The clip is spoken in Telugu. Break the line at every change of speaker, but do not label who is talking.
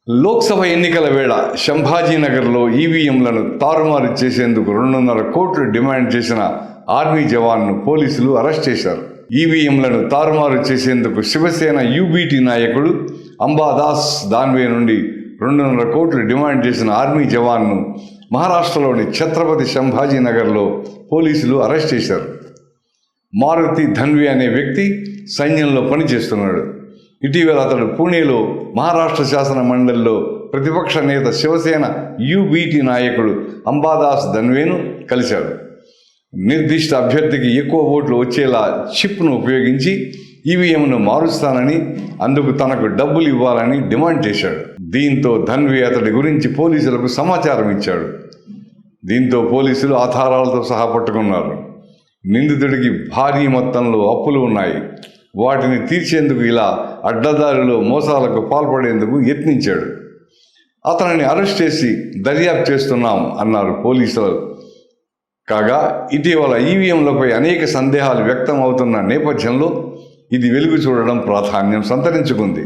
లోక్సభ ఎన్నికల వేళ సంభాజీనగర్లో ఈవీఎంలను తారుమారు చేసేందుకు 2.5 కోట్లు డిమాండ్ చేసిన ఆర్మీ జవాన్ను పోలీసులు అరెస్ట్ చేశారు. ఈవీఎంలను తారుమారు చేసేందుకు శివసేన యూబీటీ నాయకుడు అంబాదాస్ దాన్వే నుండి 2.5 కోట్లు డిమాండ్ చేసిన ఆర్మీ జవాన్ను మహారాష్ట్రలోని ఛత్రపతి సంభాజీనగర్లో పోలీసులు అరెస్ట్ చేశారు. మారుతి ధన్వే అనే వ్యక్తి సైన్యంలో పనిచేస్తున్నాడు. ఇటీవల అతడు పూణేలో మహారాష్ట్ర శాసన మండలిలో ప్రతిపక్ష నేత శివసేన యూబీటీ నాయకుడు అంబాదాస్ ధన్వేను కలిశాడు. నిర్దిష్ట అభ్యర్థికి ఎక్కువ ఓట్లు వచ్చేలా చిప్ను ఉపయోగించి ఈవీఎంను మారుస్తానని, అందుకు తనకు డబ్బులు ఇవ్వాలని డిమాండ్ చేశాడు. దీంతో ధన్వే అతడి గురించి పోలీసులకు సమాచారం ఇచ్చాడు. దీంతో పోలీసులు ఆధారాలతో సహా పట్టుకున్నారు. నిందితుడికి భారీ మొత్తంలో అప్పులు ఉన్నాయి. వాటిని తీర్చేందుకు ఇలా అడ్డదారిలో మోసాలకు పాల్పడేందుకు యత్నించాడు. అతనిని అరెస్ట్ చేసి దర్యాప్తు చేస్తున్నాం అన్నారు పోలీసులు. కాగా ఇటీవల ఈవీఎంలపై అనేక సందేహాలు వ్యక్తం అవుతున్న నేపథ్యంలో ఇది వెలుగు చూడడం ప్రాధాన్యం సంతరించుకుంది.